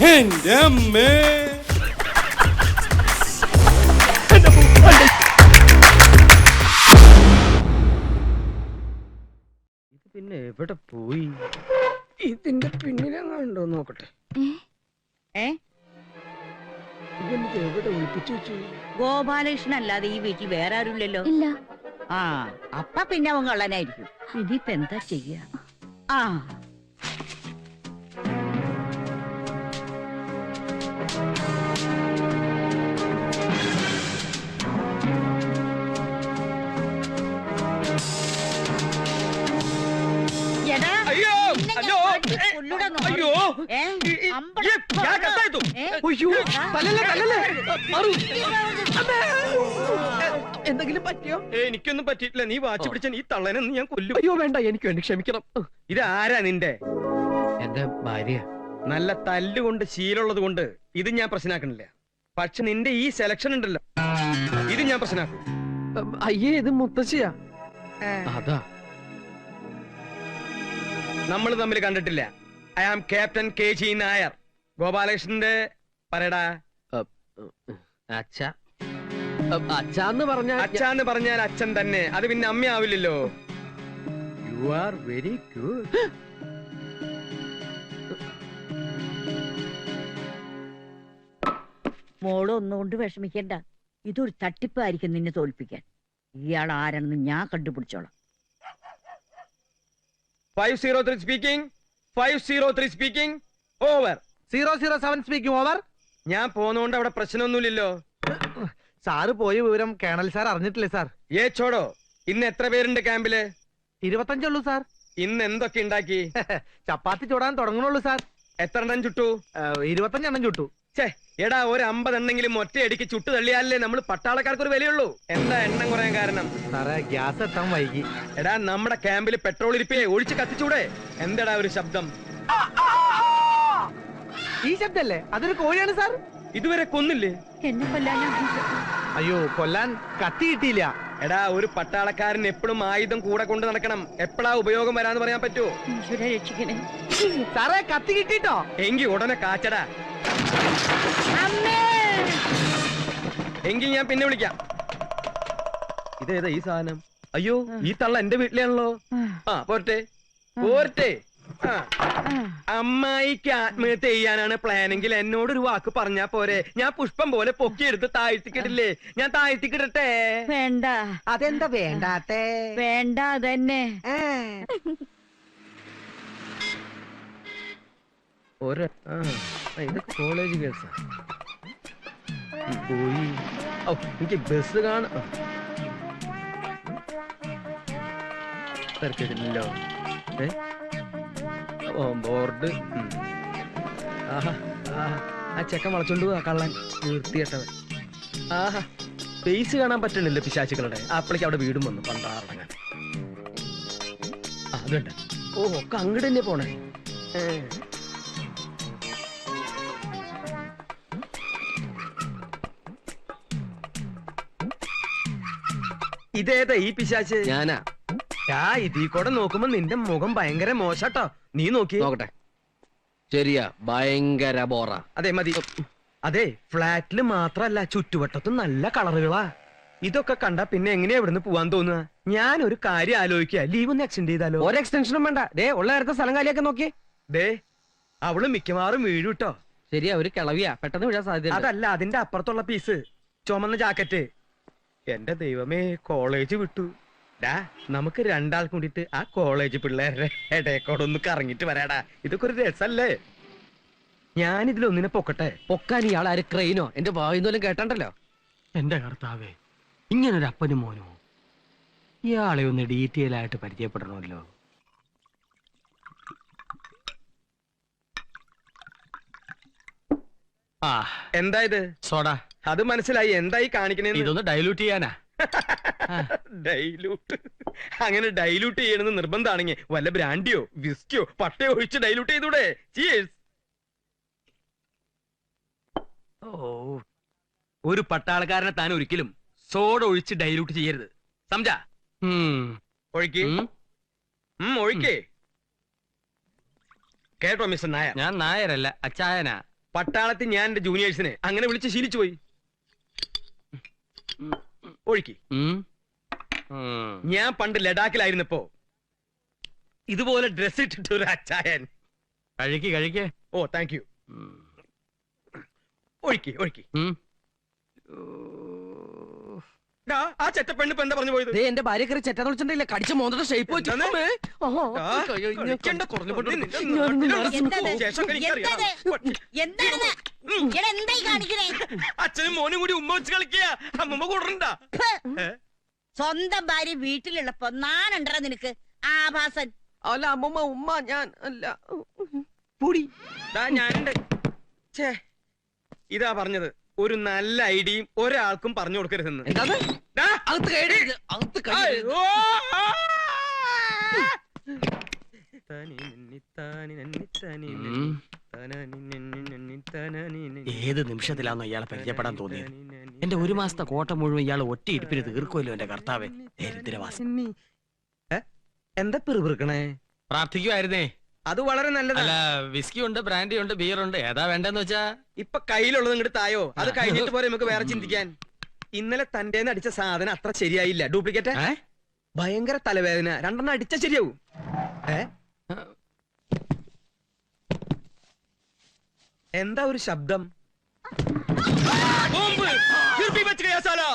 എന്റെ അമ്മേ. പിന്നെ എവിടെ പോയി? ഇതിന്റെ പിന്നിലെങ്ങാണ്ടോ നോക്കട്ടെ. ഇതെനിക്ക് എവിടെ ഒളിപ്പിച്ചു വെച്ചു? ഗോപാലകൃഷ്ണൻ അല്ലാതെ ഈ വീട്ടിൽ വേറെ ആരുമില്ലല്ലോ. ഇല്ല. ആ അപ്പ പിന്നെ അവൻ കള്ളനായിരിക്കും. ഇനിയിപ്പ എന്താ ചെയ്യ? ആ എടാ, അയ്യോ നിന്നെ അയ്യോ ഞാൻ അടിച്ച് കൊല്ലൂടാ നോക്ക്. അയ്യോ ഏ? അമ്പട കത്തായിത്തു. അയ്യോ തല്ലല്ലേ തല്ലല്ലേ. മാറൂ. എന്തെങ്കിലും പറ്റിയോ? എനിക്കൊന്നും പറ്റിയിട്ടില്ല. നീ വാച്ച് പിടിച്ച ഈ തള്ളനെ ഞാൻ കൊല്ലും. അയ്യോ വേണ്ട, എനിക്ക് വേണ്ടി ക്ഷമിക്കണം. ഇത് ആരാ നിന്റെ? എന്റെ ഭാര്യ. നല്ല തല്ലുകൊണ്ട് ശീലമുള്ളത് കൊണ്ട് ഇത് ഞാൻ പ്രശ്നമാക്കണില്ല. പക്ഷെ നിന്റെ ഈ സെലക്ഷൻ ഉണ്ടല്ലോ, ഇത് ഞാൻ പ്രശ്നമാക്കും. അയ്യേ, ഇത് മുത്തശ്ശിയാ. അതാ നമ്മൾ തമ്മിൽ കണ്ടിട്ടില്ല. I am captain KG Nair. ഗോപാലകൃഷ്ണന്റെ പറയടാ. അച്ഛാന്ന് പറഞ്ഞാൽ അച്ഛൻ തന്നെ. അത് പിന്നെ അമ്മയാവില്ലല്ലോ. You are very good. മോള് ഒന്നുകൊണ്ട് വിഷമിക്കണ്ട. ഇതൊരു തട്ടിപ്പായിരിക്കും നിന്നെ തോൽപ്പിക്കാൻ. ഇയാൾ ആരാണെന്ന് ഞാൻ കണ്ടുപിടിച്ചോളാം. 503 speaking. 503 speaking. Over. 007 speaking. Over. ഞാൻ പോന്നോണ്ട് അവിടെ പ്രശ്നമൊന്നുമില്ലല്ലോ. സാറ് പോയ വിവരം കേണൽ സാർ അറിഞ്ഞിട്ടില്ലേ സാർ? ചോടോ, ഇന്ന് എത്ര പേരുണ്ട് ക്യാമ്പില്? 25 ഉള്ളൂ സാർ. ഇന്ന് എന്തൊക്കെ ഉണ്ടാക്കി? ചപ്പാത്തി ചൂടാൻ തുടങ്ങണുള്ളൂ സാർ. എത്ര എണ്ണം ചുട്ടു? 25 എണ്ണം ചുട്ടു. എടാ, ഒരു 50 എണ്ണെങ്കിലും ഒറ്റയടിക്ക് ചുട്ടു തള്ളിയാലേ നമ്മൾ പട്ടാളക്കാർക്ക് ഒരു വിലയുള്ളൂ. എന്താ എണ്ണം കുറയാൻ കാരണം? സാറേ, ഗ്യാസ് എത്താൻ വൈകി. എടാ, നമ്മുടെ ക്യാമ്പിൽ പെട്രോൾ ഇരിപ്പേ, ഒഴിച്ച് കത്തിച്ചൂടെ? എന്താടാ ഒരു ശബ്ദം? ഈ ശബ്ദല്ലേ? അതൊരു കോഴിയാണ് സാർ. ഇതുവരെ കൊന്നില്ലേ? എന്നെ കൊല്ലാനാ? അയ്യോ, കൊല്ലാൻ കത്തി കിട്ടിയില്ല. എടാ, ഒരു പട്ടാളക്കാരൻ എപ്പോഴും ആയുധം കൂടെ കൊണ്ട് നടക്കണം. എപ്പോഴാ ഉപയോഗം വരാന്ന് പറയാൻ പറ്റുമോ? ഈശ്വരാ രക്ഷിക്കണേ. സാറേ, കത്തി കിട്ടിട്ടോ? എങ്കി ഉടനെ കാച്ചടാ. അമ്മേ! എങ്കിൽ ഞാൻ പിന്നെ വിളിക്കാം. ഇതേതാ ഈ സാധനം? അയ്യോ, ഈ തള്ള എന്റെ വീട്ടിലാണല്ലോ. പോരട്ടെ പോരട്ടെ. അമ്മായിക്ക് ആത്മഹത്യ ചെയ്യാനാണ് പ്ലാനെങ്കിൽ എന്നോടൊരു വാക്ക് പറഞ്ഞാ പോരെ? ഞാൻ പുഷ്പം പോലെ പൊക്കിയെടുത്ത് താഴ്ത്തിക്കിടില്ലേ? ഞാൻ താഴ്ത്തിക്കിടട്ടെ? വേണ്ട. അതെന്താ വേണ്ടാത്തേ? വേണ്ട അതന്നെ. ഇതൊക്കെ കോളേജ് കേസാ. പോയി. എനിക്ക് ബസ് കാണാം. തിരക്കില്ലല്ലോ. ബോർഡ്. ആ ചെക്കൻ വളച്ചോണ്ട് പോവാ കള്ളൻ. നിർത്തിയിട്ടവൻ. ഫേസ് കാണാൻ പറ്റണില്ല പിശാചുക്കളുടെ. അപ്പളേക്ക് അവിടെ വീടും വന്നു പണ്ടാറടങ്ങാൻ. അതുണ്ട്. ഒക്കെ അങ്ങോട്ട് തന്നെ പോണേ. ഇതേതാ ഈ പിശാച്ച്? ഞാനാ. ഇതീ കൂടെ നോക്കുമ്പോ നിന്റെ മുഖം ഭയങ്കര മോശട്ടോ. നീ നോക്കി നോക്കട്ടെ. ശരിയാ, ഭയങ്കര ബോറ. അതെ, മതി. അതെ, ഫ്ലാറ്റില് മാത്രല്ല ചുറ്റുവട്ടത്തും നല്ല കളറുകളാ. ഇതൊക്കെ കണ്ടാ പിന്നെ എങ്ങനെയാ ഇവിടുന്ന് പോവാൻ തോന്നുക? ഞാൻ ഒരു കാര്യം ആലോചിക്കുക. ലീവ് ഒന്ന് എക്സ്റ്റെൻഡ് ചെയ്താലോ? ഒരു എക്സ്റ്റൻഷനും വേണ്ട. ഉള്ള നേരത്തെ സ്ഥലം കാലിയൊക്കെ നോക്കി. അവള് മിക്കവാറും വീഴും കേട്ടോ. ശരിയാ, ഒരു കിളവിയാ, പെട്ടെന്ന് വീഴാൻ സാധ്യത. അതല്ല, അതിന്റെ അപ്പുറത്തുള്ള പീസ്, ചുമന്ന ജാക്കറ്റ്. എന്റെ ദൈവമേ, കോളേജ് വിട്ടു. നമുക്ക് രണ്ടാൾ കൂടിയിട്ട് ആ കോളേജ് പിള്ളേരുടെ ഇടയക്കോടൊന്ന് കറങ്ങിട്ട് വരാടാ. ഇതൊക്കെ ഒരു രസല്ലേ? ഞാനിതിലൊന്നിനെ പൊക്കട്ടെ. പൊക്കാൻ ഇയാൾ ആര്? ക്രെയിനോ? എന്റെ വായുന്നോലും കേട്ടണ്ടല്ലോ. എന്റെ കർത്താവേ, ഇങ്ങനൊരു അപ്പനും മോനോ? ഇയാളെ ഒന്ന് ഡീറ്റെയിൽ ആയിട്ട് പരിചയപ്പെടണമല്ലോ. എന്താ ഇത്? സോഡ. അത് മനസ്സിലായി. എന്തായി കാണിക്കണേ? ഇതൊന്ന് ഡൈലൂട്ട് ചെയ്യാനാ. ഡൈലൂട്ട്? അങ്ങനെ ഡൈലൂട്ട് ചെയ്യണമെന്ന് നിർബന്ധമാണെങ്കിൽ വല്ല ബ്രാൻഡിയോ വിസ്കിയോ പട്ടയോ ഒഴിച്ച് ഡൈലൂട്ട് ചെയ്തൂടെ? ഒരു പട്ടാളക്കാരനെ താൻ ഒരിക്കലും സോഡ ഒഴിച്ച് ഡൈലൂട്ട് ചെയ്യരുത്. സംജാ? ഒഴിക്ക്. ഒഴിക്കേ. കേട്ടോ മിസ്റ്റർ നായർ? ഞാൻ നായരല്ല, അച്ചായനാ. പട്ടാളത്തിൽ ഞാൻ എന്റെ ജൂനിയേഴ്സിനെ അങ്ങനെ വിളിച്ച് ശീലിച്ചു പോയി. ഒഴുക്കി. ഞാൻ പണ്ട് ലഡാക്കിലായിരുന്നപ്പോ ഇതുപോലെ ഡ്രസ് ഇട്ടിട്ട് ഒരു അച്ചായൻ. കഴിക്കേ. ഓ താങ്ക് യു. ഒഴുക്കി. ആ ചെറ്റപ്പെണ്ണ് ഇപ്പൊ എന്താ പറഞ്ഞു പോയത്? ദേ എന്റെ ഭാര്യ കയറി ചെറ്റാന്ന് വിളിച്ചിട്ടില്ല, കടിച്ച മോന്തയുടെ ഷേപ്പ് വെച്ചു. അച്ഛനും മോനും കൂടി ഉമ്മ വെച്ച് കളിക്കുക. അമ്മമ്മ കൂടണ്ട. സ്വന്തം ഭാര്യ വീട്ടിലുള്ളപ്പോ നാനുണ്ടോ നിനക്ക്? ആഭാസൻ. അല്ല അമ്മമ്മ ഉമ്മ ഞാൻ അല്ല പൊടി. ഞാനുണ്ട്. ഛേ, ഇതാ പറഞ്ഞത്, ഒരു നല്ല ഐഡിയയും ഒരാൾക്കും പറഞ്ഞു കൊടുക്കരുതെന്ന്. എന്താണ് അകത്ത് കയറരുത്, അകത്ത് കയറരുത്. ഏത് നിമിഷത്തിലാണോ ഇയാളെ പരിചയപ്പെടാൻ തോന്നിയത്? എന്റെ ഒരു മാസത്തെ കോട്ട മുഴുവൻ ഇയാൾ ഒറ്റ ഇരിപ്പിന് തീർക്കുമല്ലോ എന്റെ കർത്താവേ. ദരിദ്രവാസി. എന്താ പിറുപിറുക്കണേ? പ്രാർത്ഥിക്കുമായിരുന്നേ. അത് വളരെ നല്ലതാ. അല്ല, വിസ്കി ഉണ്ട്, ബ്രാൻഡി ഉണ്ട്, ബിയർ ഉണ്ട്, ഏതാ വേണ്ടെന്ന് വെച്ചാ? ഇപ്പൊ കയ്യിലുള്ളത് ഇങ്ങോട്ട് തായോ, അത് കഴിഞ്ഞിട്ട് പോരെ നമുക്ക് വേറെ ചിന്തിക്കാൻ. ഇന്നലെ തന്റെ അടിച്ച സാധനം അത്ര ശരിയായില്ല, ഡ്യൂപ്ലിക്കേറ്റ്. ഭയങ്കര തലവേദന, 2 അടിച്ച ശരിയാവും. എന്താ ഒരു ശബ്ദം? ബോംബ്! യുർബി ബച്ച് ഗയാ സാലാ.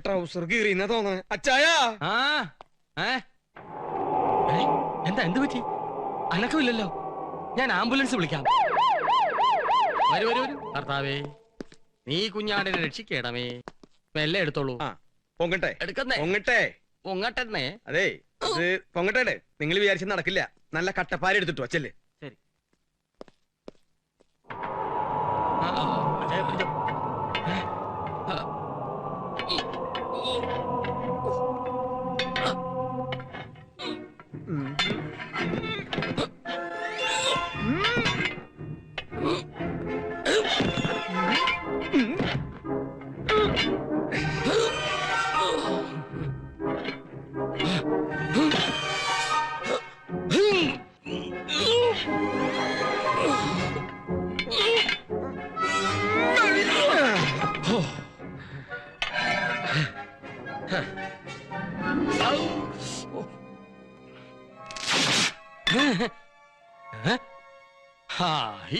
ട്രൗസർ കീറിയെന്നാ തോന്നണേ. അച്ചായാ, എന്താ എന്ത് പറ്റി? അനക്കമില്ലല്ലോ. ഞാൻ ആംബുലൻസ് വിളിക്കാം. വരൂ കർത്താവേ, നീ കുഞ്ഞാടിനെ രക്ഷിക്കണമേ. മെല്ലെ എടുത്തോളൂ. പൊങ്ങട്ടെ എടുക്കുന്നേ. പൊങ്ങട്ടെ. അതെ, ഇത് പൊങ്ങട്ടെ. നിങ്ങൾ വിചാരിച്ച നടക്കില്ല. നല്ല കട്ടപ്പാര എടുത്തിട്ടു അച്ചല്ലേ. ശരി.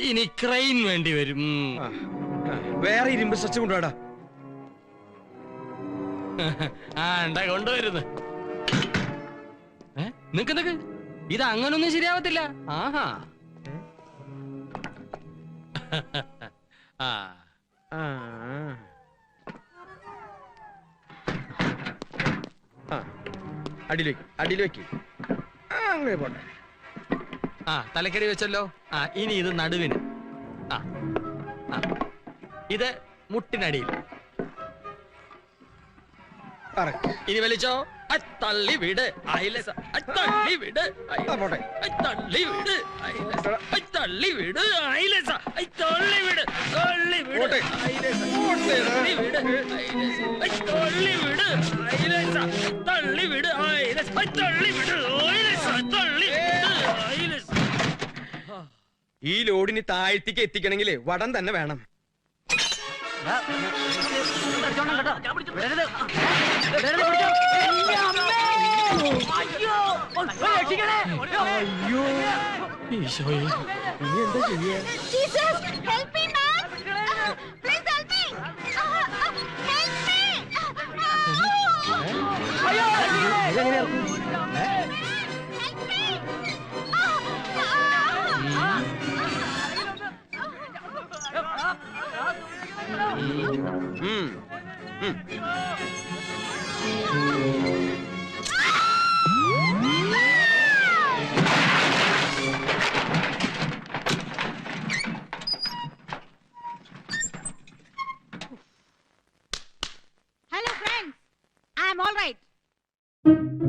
ഇനി ക്രെയിൻ വേണ്ടി വരും. വേറെ ഇരുമ്പ് സ്ട്രെച്ച് കൊണ്ടുപോടാ. കൊണ്ടുവരുന്നു. നിക്ക്, ഇത് അങ്ങനൊന്നും ശരിയാവത്തില്ല. ആഹാ. അടിയിലേക്ക് അങ്ങനെ പോട്ടെ. തലക്കടി വെച്ചല്ലോ. ഇനി ഇത് നടുവിന്. ഇത് മുട്ടിനടിയിൽ. ഇനി വലിച്ചോ. തള്ളി വിട്. തള്ളി വിട്. തള്ളി വിട്. തള്ളി വിട്. തള്ളി വിട്. തള്ളി വിട്. തള്ളി വിട്. തള്ളി വിട്. തള്ളി വിട്. തള്ളി വിട്. ഈ ലോഡിന് താഴ്ത്തിക്ക് എത്തിക്കണമെങ്കിൽ വടം തന്നെ വേണം. അയ്യോ, ഈശോയെ, ഇനി എന്താ ചെയ്യാ? am all right.